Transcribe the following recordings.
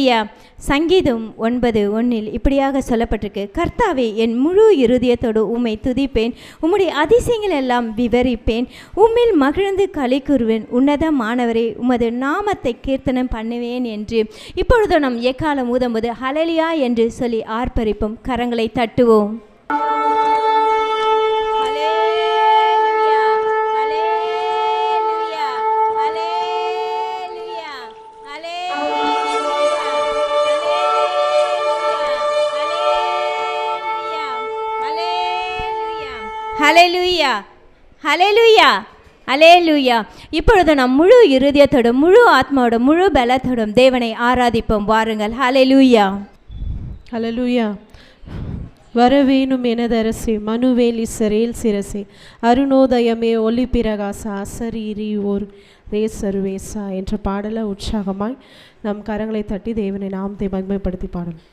ஹalleluya. சங்கீதம் 9:1 இப்படியாக சொல்லப்பட்டிருக்கு, கர்த்தாவே என் முழு இருதயத்தோடு உம்மை துதிப்பேன், உம்முடைய அதிசயங்கள் எல்லாம் விவரிப்பேன், உம்மில் மகிழ்ந்து களி கூறுவேன், உன்னதமானவரே உமது நாமத்தை கீர்த்தனம் பண்ணுவேன் என்று. இப்பொழுது நம் எக்காலம் ஊதும்போது ஹalleluya என்று சொல்லி ஆர்ப்பரிப்போம். கரங்களை தட்டுவோம். ஹalleluya, ஹalleluya, ஹalleluya. இப்பொழுது நாம் முழு இருதயத்தோடு முழு ஆத்மாவோடு முழு பலத்தோடும் தேவனை ஆராதிப்போம். வாருங்கள். ஹalleluya, ஹalleluya. வரவேணும் எனதரசே மனுவேல் இஸ்ரவேல் சிரசே, அருணோதயமே ஒளி பிரகாச அசரீரி ஓர் ரேசருவேசா என்ற பாடலை உற்சாகமாய் நம் கரங்களை தட்டி தேவனை நாமத்தை மகிமைப்படுத்தி பாடலாம்.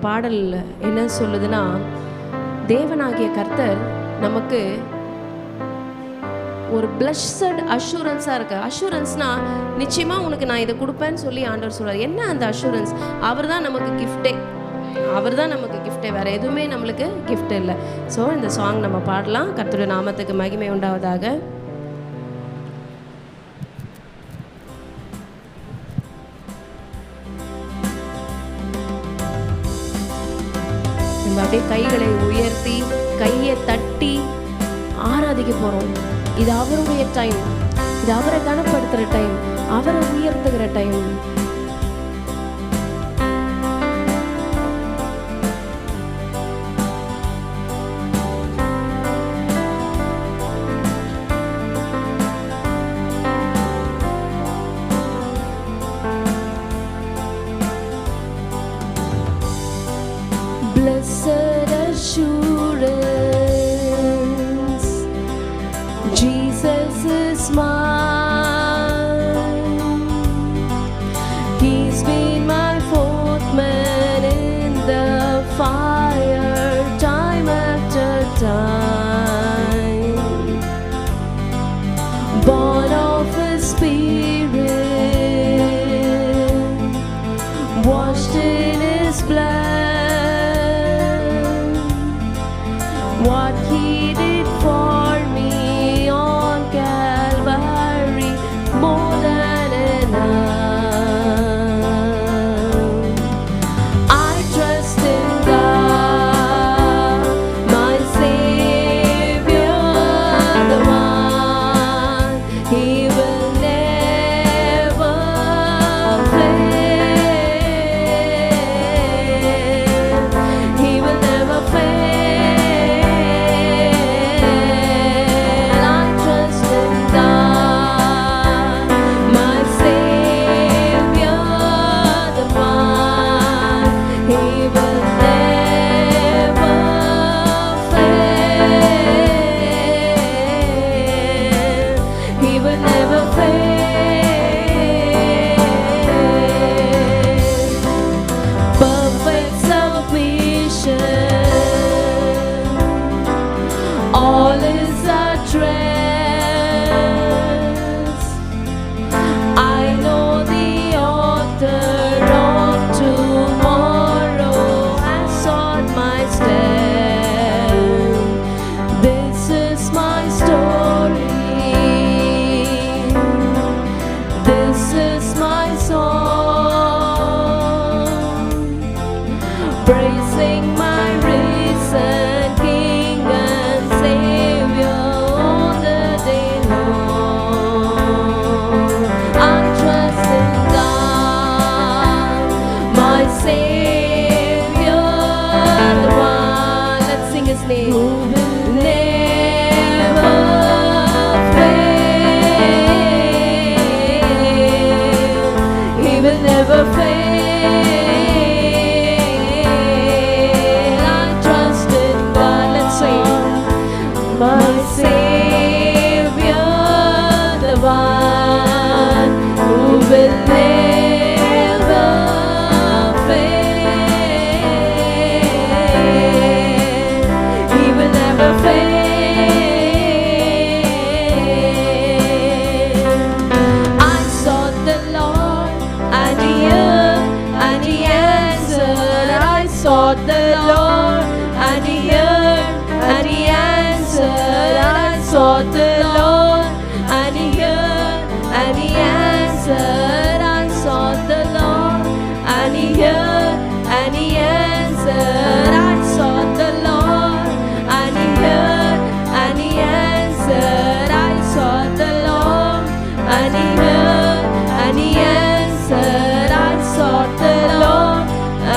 பாடல் என்ன சொல்லுதுன்னா, தேவனாகிய கர்த்தர் நமக்கு ஒரு பிளஸ்ஸட் அஷூரன்ஸாக இருக்குது. அஷூரன்ஸ்னால் நிச்சயமாக உனக்கு நான் இதை கொடுப்பேன்னு சொல்லி ஆண்டவர் சொல்கிறார். என்ன அந்த அஷூரன்ஸ்? அவர் தான் நமக்கு கிஃப்டே, அவர் தான் நமக்கு கிஃப்டே, வேறு எதுவுமே நம்மளுக்கு கிஃப்ட் இல்லை. ஸோ இந்த சாங் நம்ம பாடலாம். கர்த்தருடைய நாமத்துக்கு மகிமை உண்டாவதாக. நம்ம அப்படியே கைகளை உயர்த்தி கையை தட்டி ஆராதிக்க போகிறோம். இது அவருடைய டைம், இது அவரை கனப்படுத்துகிற டைம், அவரை உயர்த்துகிற time. Blessed assurance, Jesus is mine. He's been my fourth man in the fire, time after time. Born of His Spirit, washed in His blood. What He did for me on Calvary, more than enough. I trust in God, my Savior, the one He will never fail. He will never fail. All is at rest. I know the author of tomorrow has sought my stand. This is my story. This is my song, praising my risen King and Savior all the day long. I trust in God, my Savior, the one. Let's sing His name. Who will never fail. He will never fail. I trust in God. Let's sing. My Savior, the one who will never fail. He will never fail. I sought the Lord and He heard and He answered. I sought the Lord and He heard and He answered. I sought the Lord and He heard and He answered. I sought the Lord and He heard and He answered. I sought the Lord and He heard and He answered. I sought the Lord and He heard and He answered. I sought the Lord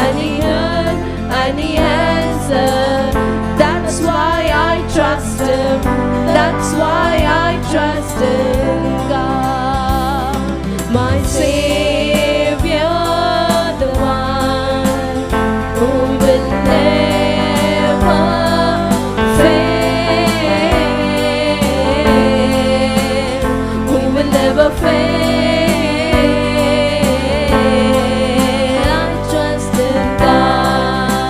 and He heard and He answered. That's why I trust Him. That's why I trust in God, my Savior, the one who will never fail. Who will never fail. I trust in God.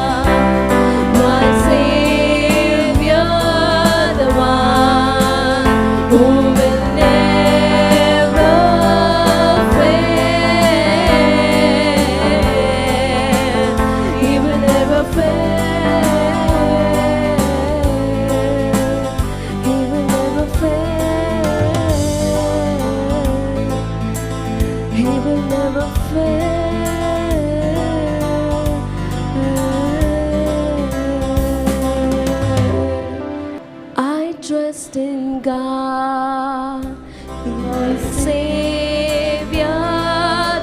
God, my Savior,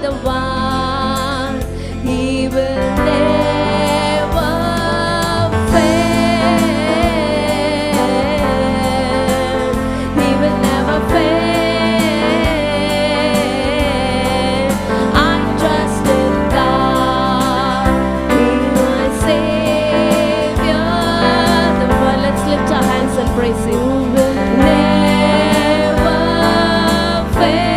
the one, He will never fail. He will never fail. I trust in God, He my Savior, the one. Let's lift our hands and praise Him. Never fail.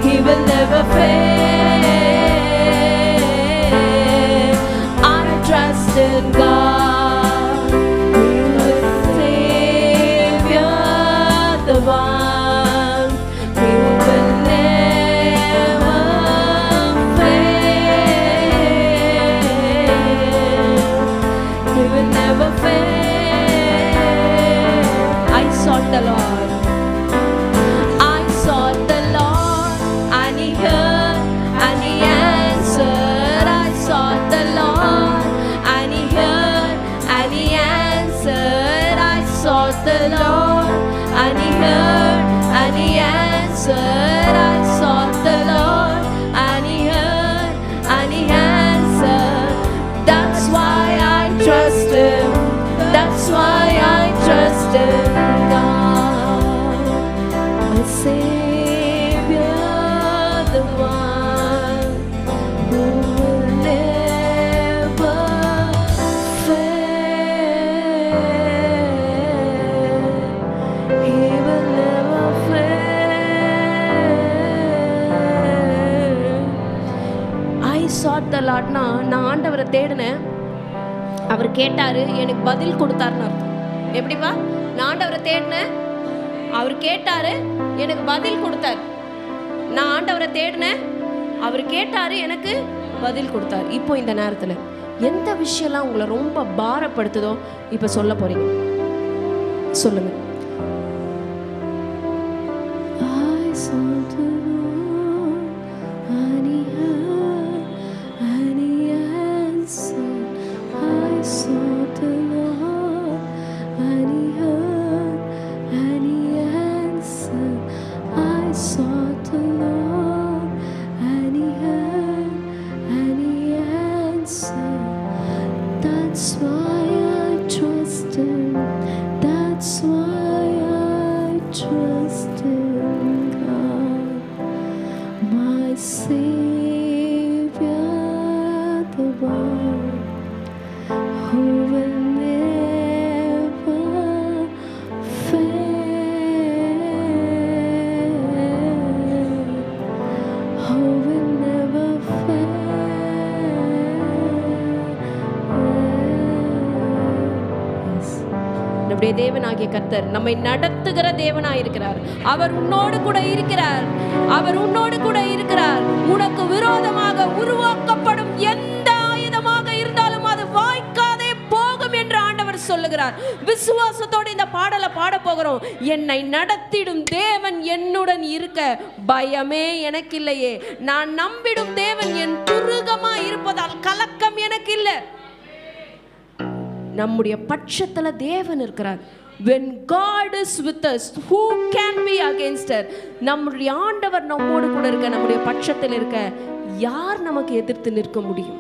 He will never fail. I trust in God, my Savior, the one who will never fail. He will never fail. I sought the Lord. I sought the Lord, and He heard, and He answered. I sought the Lord, and He heard, and He answered. I sought the Lord, and He heard, and He answered. I sought the Lord, and He heard, and He answered. That's why I trust Him. That's why I trust in God, my Savior, the one who will never fail. He will never fail. I sought the Lord. நான் ஆண்டவரை தேடினேன், அவர் கேட்டாரு, எனக்கு பதில் கொடுத்தாருன்னு அர்த்தம். எப்படிப்பா? நான் ஆண்டவரை தேடினேன், அவர் கேட்டாரு, எனக்கு பதில் கொடுத்தாரு. நான் ஆண்டவரை தேடினேன், அவர் கேட்டாரு, எனக்கு பதில் கொடுத்தாரு. இப்போ இந்த நேரத்தில் எந்த விஷயம்லாம் உங்களை ரொம்ப பாரப்படுத்துதோ இப்போ சொல்ல போறீங்க. சொல்லுங்க. I sought the Lord, and He heard, and He answered. I sought the Lord, and He heard, and He answered. I sought the Lord, and He heard, and He answered. That's why I trust Him. That's why I trust in God, my Savior, the one who will never fail. Who will never fail. Yes. நம்முடைய தேவனாகிய கர்த்தர் நம்மை நடத்துகிற தேவனாய் இருக்கிறார். அவர் உன்னோடு கூட இருக்கிறார். அவர் உன்னோடு கூட இருக்கிறார். உனக்கு விரோதமாக உருவாக்கப்படும் எந்த ஆயுதமாக இருந்தாலும் அது வாய்க்காதே போகும் என்று ஆண்டவர் சொல்லுகிறார். விசுவாசத்தோடு இந்த பாடலை பாட போகிறோம். என்னை நடத்திடும் தேவன் என்னுடன் இருக்க பயமே எனக்கு இல்லையே. நான் நம்பிடும் தேவன் என் துருகமாய் இருப்பதால் கலக்கம் எனக்கு இல்லை. நம்முடைய பட்சத்துல தேவன் இருக்கிறார். When God is with us, who can be against us? நம்முடைய ஆண்டவர் நம்மோடு கூட இருக்க, நம்முடைய பட்சத்தில் இருக்க, யார் நமக்கு எதிர்த்து நிற்க முடியும்?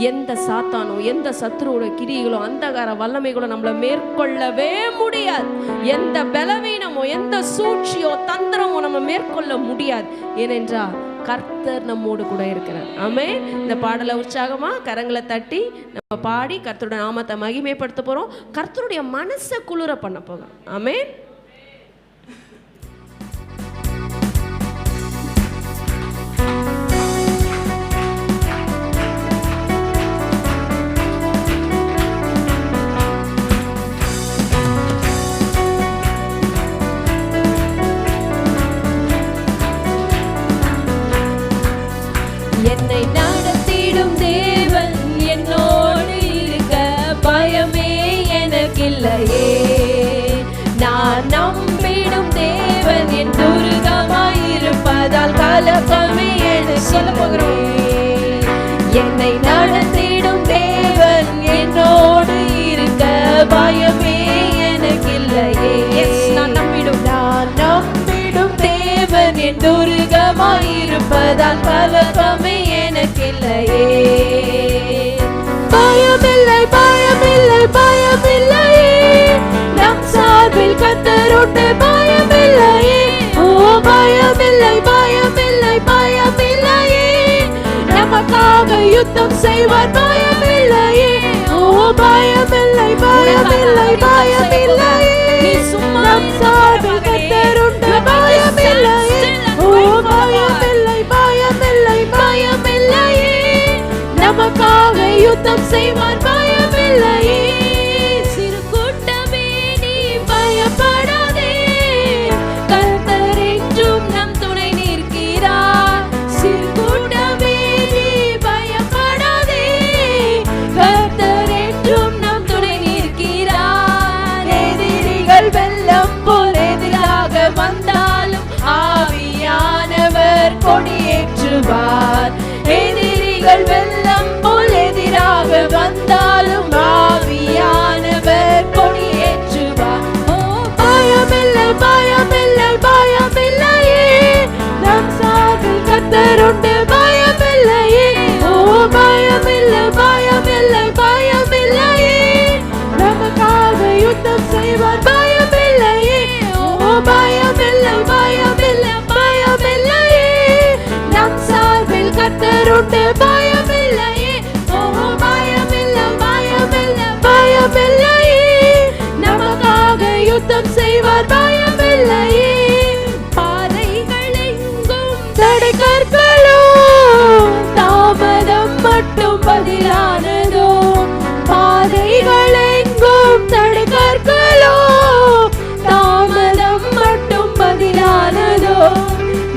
எந்த சாத்தானோ, எந்த சத்துருவோட கிரியைகளோ, அந்தகார வல்லமைகளோ நம்மளை மேற்கொள்ளவே முடியாது. எந்த பலவீனமோ, எந்த சூழ்ச்சியோ, தந்திரமோ நம்ம மேற்கொள்ள முடியாது. ஏனென்றால் கர்த்தர் நம்மோடு கூட இருக்கிறார். ஆமென். இந்த பாடலை உற்சாகமா கரங்களை தட்டி நம்ம பாடி கர்த்தருடைய நாமத்தை மகிமைப்படுத்த போறோம். கர்த்தருடைய மனசை குளிர பண்ண போகிறோம். ஆமென். என்னை நடத்திடும் தேவன் என்னோடு இருக்க பயமே எனக்கில்லையே. நான் நம்பிடும் தேவன் என் துருகமாயிருப்பதால் கலக்கமே எனக்கு சொல்ல போகிறோம். என்னை நடத்திடும் தேவன் என்னோடு இருக்க பயமே கர்த்தருண்டு பயமில்லையே. ஓ பயமில்லை பயமில்லை பயமில்லையே. நமக்காக யுத்தம் செய்வார் பயமில்லையே. ஓ பயமில்லை பயமில்லை பயமில்லையே. நம் சார்பில் கர்த்தருண்டு பயமில்லையே. ஓ பயமில்லை பயமில்லை பயமில்லையே. நமக்காக யுத்தம் செய்வார் பயமில்லையே. சிறு கூட்டமே நீ பயப்படாதே, கர்த்தர் என்றும் நம் துணை நிற்கிறார். சிறு கூட்டமே நீ பயப்படாதே, கர்த்தர் என்றும் நம் துணை நிற்கிறார். எதிரிகள் வெள்ளம் போல் எதிராக வந்தாலும் ஆவியானவர் கொடியேற்றுவார். எதிரிகள் வெள்ளம் போல் எதிராக வந்தாலும் ஆவியானவர் கொடியேற்றுவார். ஓ பயமில்லை பயமில்லை பயமில்லையே. நம் சார்பில் கர்த்தருண்டு பயமில்லையே. ஓ பயமில்லை பயமில்லை பயமில்லையே. நமக்காக யுத்தம் செய்வார் பயமில்லையே. ஓ பயமில்லை பயமில்லை பயமில்லையே. நம் சார்பில் கர்த்தருண்டு பயமில்லையே. ஓ பயமில்லை பயமில்லை பயமில்லையே. நமக்காக யுத்தம் செய்வார் பயமில்லையே. பாதைகள் எங்கும் தடை கற்களோ, தாமதம் மட்டும் பதிலானதோ. பாதைகள் எங்கும் தடை கற்களோ, தாமதம் மட்டும் பதிலானதோ.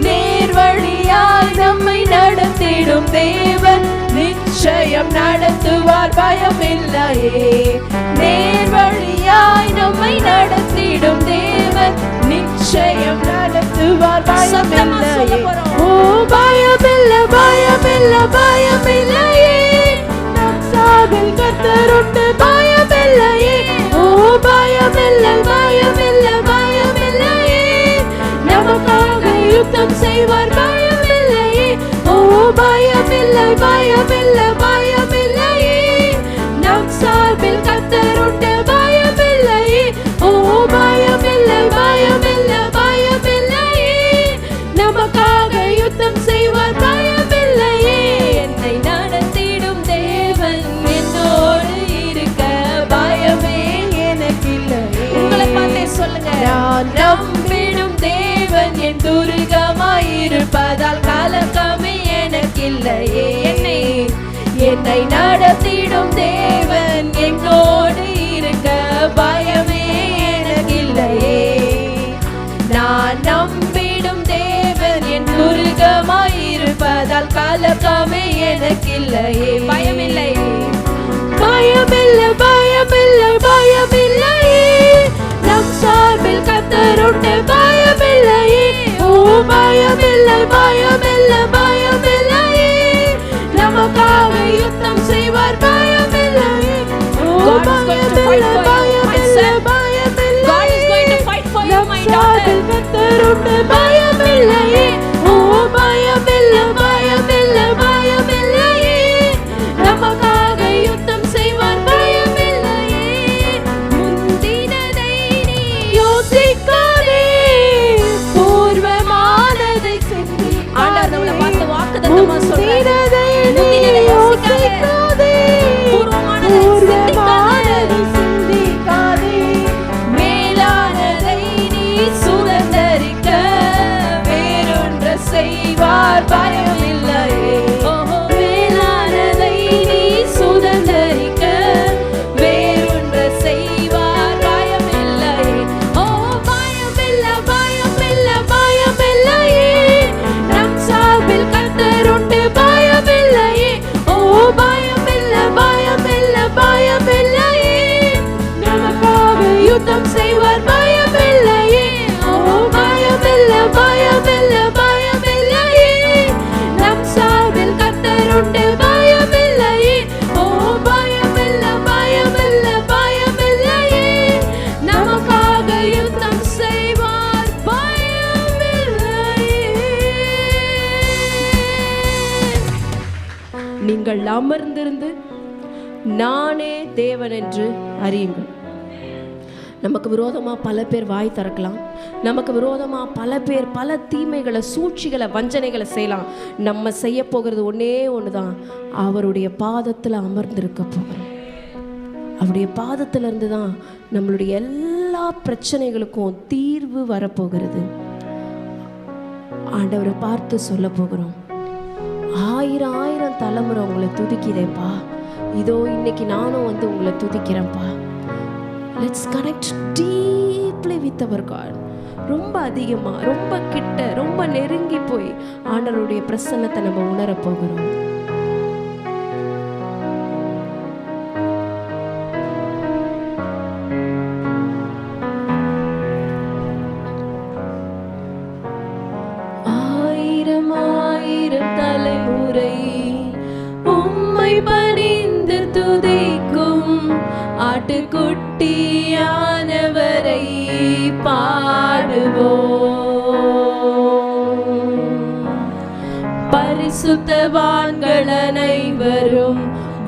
நேர்வழியாய் நம்மை நடத்திடும் தேவன் நிச்சயம் நடத்துவார் பயமில்லையே. நேர்வழியாய் நம்மை நடத்திடும் தேவன் நிச்சயம் நடத்துவார் பயமில்லையே. ஓ பயமில்லை பயமில்லை பயமில்லையே. நம் சார்பில் கர்த்தருண்டு பயமில்லையே. ஓ பயமில்லை பயமில்லை பயமில்லையே. நமக்காக யுத்தம் செய்வார் பயமில்லையே. ஓ பயமில்லை பயமில்லை பயமில்லையே. நம் சார்பில் கர்த்தருண்டு பயமில்லையே. ஓ பயமில்லை பயமில்லை பயமில்லையே. நமக்காக யுத்தம் செய்வார் பயமில்லையே. என்னை நடத்திடும் தேவன் என்னோடு இருக்க பயமே எனக்கில்லையே. உங்களை பார்த்தே சொல்லுங்க. நான் நம்பிடும் தேவன் என் துருகமாயிருப்பதால் கலக்கமே எனக்கில்லையே. என்னை நடத்திடும் தேவன் என்னோடு இருக்க பயமே எனக்கில்லையே. நான் நம்பிடும் தேவன் என் துருகமாயிருப்பதால் கலக்கமே எனக்கில்லையே. பயமில்லை பயமில்லை பயமில்லை பயமில்லையே. நம் சார்பில் கர்த்தருண்டு பயமில்லையே. ஓ பயமில்லை பயமில்லை பயமில்லையே. நமக்காக யுத்தம் செய்வார் பயமில்லையே. ஓ பயமில்லை பயமில்லை பயமில்லையே. நம் சார்பில் கர்த்தருண்டு பயமில்லையே. ஓ பயமில்லை பயமில்லை பயமில்லையே. நமக்காக யுத்தம் செய்வார் பயமில்லையே. முந்தினதை நீ யோசிக்காதே, பூர்வமானதை சிந்தி. ஆண்டவர் நம்மளை பார்த்து வாக்குத்தத்தமா சொல்றாரு. முந்தினதை யோசிக்காதே, பூர்வமானதை சிந்திக்காதே. மேலானதை நீ சுதந்தரிக்க வேறொன்று செய்வார் பயமில்லையே. மேலானதை நீ சுதந்தரிக்க வேறொன்று செய்வார் பயமில்லையே. ஓ பயமில்லை பயமில்லை பயமில்லையே. நம் சார்பில் கர்த்தருண்டு பயமில்லையே. ஓ பயமில்லை பயமில்லை பயமில்லையே. நமக்காக யுத்தம் செய்வார் பயமில்லையே. ஓ பயமில்லை பயமில்லை பயமில்லையே. நம் சார்பில் கர்த்தருண்டு பயமில்லையே. ஓ பயமில்லை பயமில்லை பயமில்லையே. நமக்காக யுத்தம் செய்வார் பயமில்லையே. நீங்கள் அமர்ந்திருந்து நானே தேவன் என்று அறியுங்கள். நமக்கு விரோதமாக பல பேர் வாய் திறக்கலாம், நமக்கு விரோதமாக பல பேர் பல தீமைகளை, சூழ்ச்சிகளை, வஞ்சனைகளை செய்யலாம். நம்ம செய்ய போகிறது ஒன்றே ஒன்று தான், அவருடைய பாதத்தில் அமர்ந்திருக்க போகிறோம். அவருடைய பாதத்திலிருந்து தான் நம்மளுடைய எல்லா பிரச்சனைகளுக்கும் தீர்வு வரப்போகிறது. ஆண்டவரை பார்த்து சொல்ல போகிறோம், 1000 தலைமுறை உங்களை துதிக்கிறேன்ப்பா, இதோ இன்னைக்கு நானும் வந்து உங்களை துதிக்கிறேன்ப்பா. Let's connect deeply with our God. ரொம்ப அதிகமாக, ரொம்ப கிட்ட, ரொம்ப நெருங்கி போய் ஆண்டவருடைய பிரசன்னத்தை நம்ம உணர போகிறோம். தலைமுறை உம்மை பணிந்து துதிக்கும் ஆட்டுக்குட்டியானவரை பாடுவோம். பரிசுத்தவான்கள் அனைவரும்,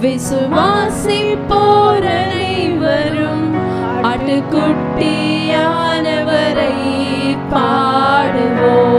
விசுவாசிப்போர் அனைவரும் ஆட்டுக்குட்டியானவரை பாடுவோம்.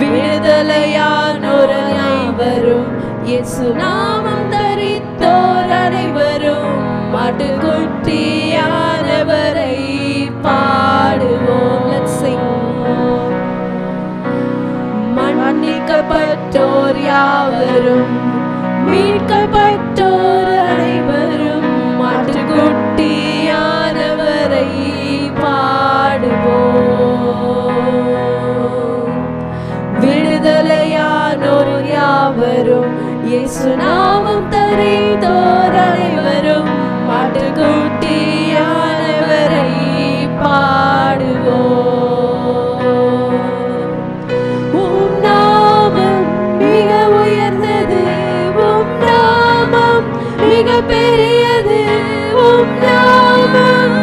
விடுதலையானோர் அனைவரும், இயேசு நாமம் தரித்தோர் அனைவரும் ஆட்டுக்குட்டியானவரை பாடுவோம். Let's sing. மன்னிக்கப்பட்டோர் யாவரும், மீட்கப்பட்டோர் அனைவரும் ஆட்டுக்குட்டியானவரை பாடுவோம். விடுதலையானோர் யாவரும், இயேசு நாமம் தரித்தோர் அனைவரும் ஆட்டுக்குட்டியானவரை பாடுவோம். உம் நாமம் மிக உயர்ந்தது, உம் நாமம் மிக பெரியது, உம் நாமம்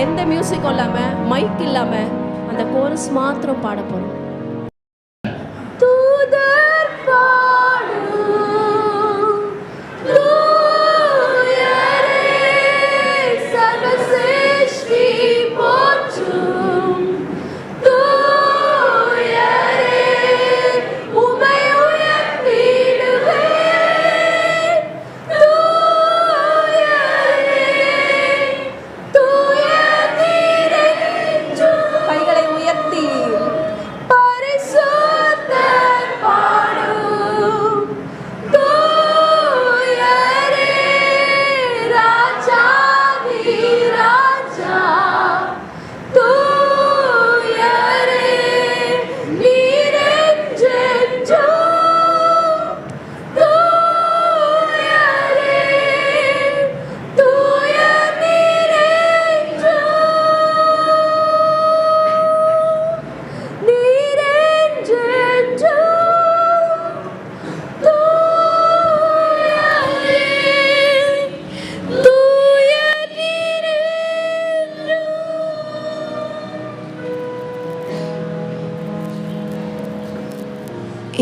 எந்த மியூசிக்கும் இல்லாமல், மைக் இல்லாமல் அந்த கோரஸ் மாத்திரம் பாட போகிறோம். தூதர் பாடும் தூயரே, சர்வசிருஷ்டி போற்றும் தூயரே, உம்மை உயர்த்திடுவேன் தூயரே, தூய நீரென்றும். கைகளை உயர்த்தி பரிசுத்தர் பாடும் தூயரே, ராஜாதி ராஜா தூயரே, நீரென்றென்றும் தூயரே, தூய நீரென்றும் நீரென்றென்றும் தூயரே, தூய நீரென்றும்.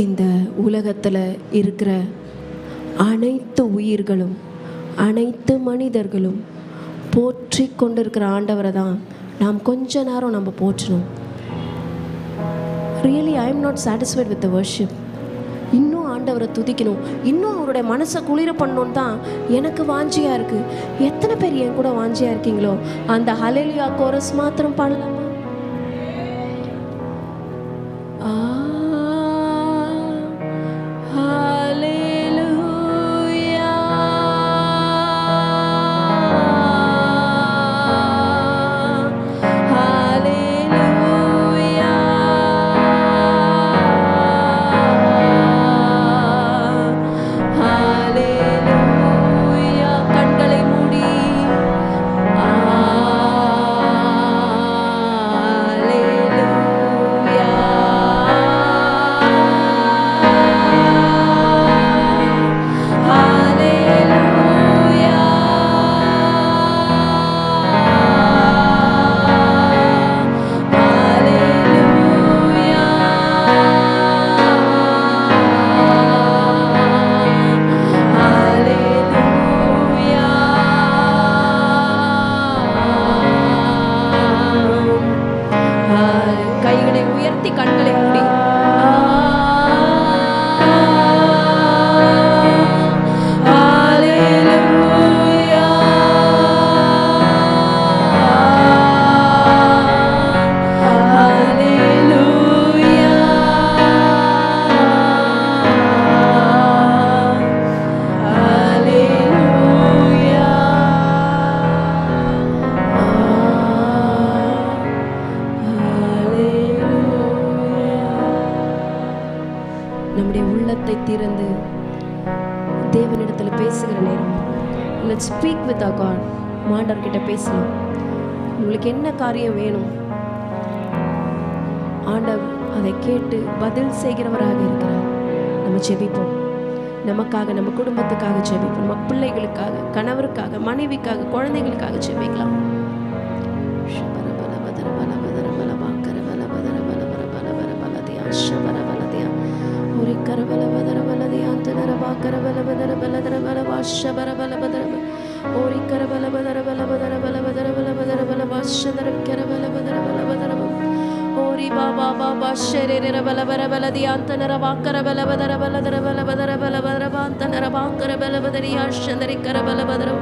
இந்த உலகத்தில் இருக்கிற அனைத்து உயிர்களும், அனைத்து மனிதர்களும் போற்றி கொண்டிருக்கிற ஆண்டவரை தான் நாம் கொஞ்ச நேரம் நம்ம போற்றணும். Really I am not satisfied with the worship. இன்னும் ஆண்டவரை துதிக்கணும், இன்னும் அவருடைய மனசை குளிர பண்ணணும் தான் எனக்கு வாஞ்சியாக இருக்குது. எத்தனை பேர் என் கூட வாஞ்சியாக இருக்கீங்களோ அந்த ஹல்லேலூயா கோரஸ் மாத்திரம் பாடலாமா? ஹல்லேலூயா, ஹல்லேலூயா, ஹல்லேலூயா. கண்களை மூடி ஹல்லேலூயா, ஹல்லேலூயா, ஹல்லேலூயா, ஹல்லேலூயா. கைகளை உயர்த்தி கண்களை மூடி ஹல்லேலூயா, ஹல்லேலூயா, ஹல்லேலூயா. நம்முடைய உள்ளத்தை திறந்து தேவனிடத்தில் பேசுகிற நேரம். Let's speak with our God. ஆண்டவர்கிட்ட பேசலாம். உங்களுக்கு என்ன காரியம் வேணும், ஆண்டவர் அதை கேட்டு பதில் செய்கிறவராக இருக்கிறார். நம்ம ஜெபிப்போம். நமக்காக, நம்ம குடும்பத்துக்காக ஜெபிப்போம். நம்ம பிள்ளைகளுக்காக, கணவருக்காக, மனைவிக்காக, குழந்தைகளுக்காக ஜெபிக்கலாம். Ori baba baba sherere bala bala bala di antara bakara bala bala bala bala bala bala bala bala antara bakara bala bala di ashandari kara bala bala.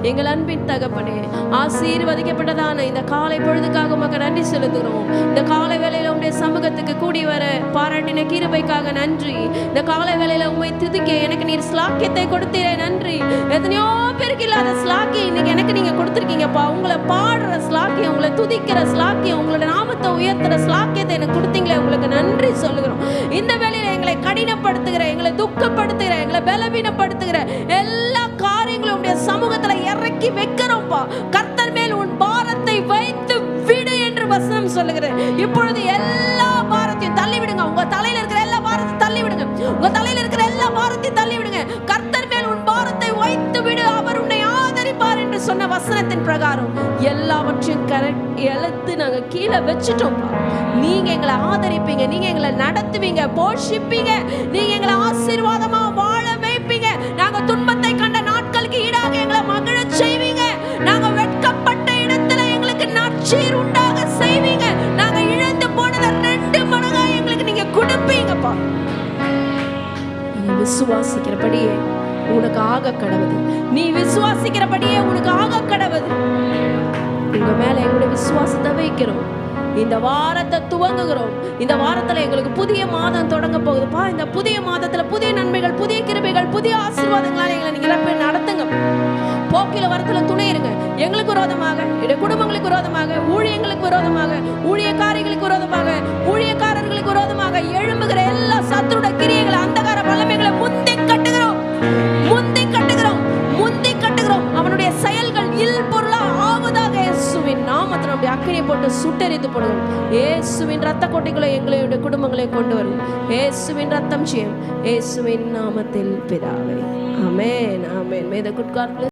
எங்கள் அன்பின் தகப்பனே, ஆசீர்வதிக்கப்பட்டதான இந்த காலை பொழுதுக்காக உமக்கு நன்றி செலுத்துகிறோம். இந்த காலை வேளையில உம்முடைய சமூகத்துக்கு கூடி வர பாராட்டின கிருபைக்காக நன்றி. இந்த காலை வேளையில உம்மை துதிக்க எனக்கு நீர் ஸ்லாக்கியத்தை கொடுத்தீரே நன்றி. எத்தனையோ பேருக்கு இல்லாத ஸ்லாக்கியம் இன்னைக்கு எனக்கு நீங்க கொடுத்துருக்கீங்கப்பா. உங்களை பாடுற ஸ்லாக்கியம், உங்களை துதிக்கிற ஸ்லாக்கியம், உங்களோட நாமத்தை உயர்த்துற ஸ்லாக்கியத்தை எனக்கு கொடுத்தீங்களே, உங்களுக்கு நன்றி சொல்லுகிறோம். இந்த வேளையில எங்களை கடினப்படுத்துகிற, எங்களை துக்கப்படுத்துகிற, எங்களை பலவீனப்படுத்துகிற எல்லா காரியங்களும் உடைய சமூகத்துல இறக்கி வைக்கிறோம்ப்பா. கர்த்தர் மேல் உன் பாரத்தை வைத்து விடு என்று வசனம் சொல்லுகிறது. இப்பொழுது எல்லா பாரத்தையும் தள்ளி விடுங்க. உங்க தலையில இருக்கிற எல்லா பாரத்தையும் தள்ளி விடுங்க. உங்க தலையில இருக்கிற எல்லா பாரத்தையும் தள்ளி விடுங்க. கர்த்தர் மேல் உன் பாரத்தை வைத்து விடு, அவர் உன்னை ஆதரிப்பார் என்று சொன்ன வசனத்தின் பிரகாரம் எல்லாவற்றையும் எழுத்து நாங்க கீழே வச்சுட்டோம்ப்பா. நீங்க எங்களை ஆதரிப்பீங்க, நீங்க எங்களை நடத்துவீங்க, போஷிப்பீங்க, நீங்க எங்களை ஆசீர்வாதமா வாழ வைப்பீங்க. நாங்க துன்பத்தை கண்ட நாட்களுக்கு ஈடாக எங்களை மகிழச் செய்வீங்க. நாங்க வெட்கப்பட்ட இடத்துல எங்களுக்கு நற்சீர் உண்டாக செய்வீங்க. நாங்க இழந்து போனதை 2 மடங்கா எங்களுக்கு நீங்க கொடுப்பீங்கப்பா. நீ விசுவாசிக்கிறபடியே உனக்கு ஆக கடவுது. நீ விசுவாசிக்கிறபடியே உனக்கு ஆக கடவுது. உங்க மேல எங்களுடைய விசுவாசத்தை வைக்கிறோம். இந்த வாரத்தை துவங்குகிறோம். இந்த வாரத்துல எங்களுக்கு புதிய மாதம் தொடங்க போகுதுப்பா. இந்த புதிய மாதத்துல புதிய நன்மைகள், புதிய கிருபைகள், புதிய ஆசீர்வாதங்களால எங்களை நீங்க நடத்துங்க. போக்கில வரத்துல துணை இருங்க. எங்களுக்கு விரோதமாக, என்னுடைய குடும்பங்களுக்கு விரோதமாக, ஊழியங்களுக்கு விரோதமாக, ஊழியக்காரிகளுக்கு விரோதமாக, ஊழியக்காரர்களுக்கு விரோதமாக எழும்புகிற எல்லா சத்துருடைய கிரியைகளை, அந்தகார வல்லமைகளை முந்தி கட்டுகிறோம், முந்தி கட்டுகிறோம், முந்தி கட்டுகிறோம். அவனுடைய செயல்கள் இல்பொருளா ஆவதாக இயேசுவின் நாமத்தில் நம்முடைய அக்கினியை போட்டு சுட்டெரித்து போடுவோம். இயேசுவின் ரத்த கோட்டைக்குள்ள எங்களுடைய குடும்பங்களை கொண்டு வரும். இயேசுவின் ரத்தம் செய்யும். இயேசுவின் நாமத்தில் பிதாவே. ஆமென், ஆமென். May the good God bless.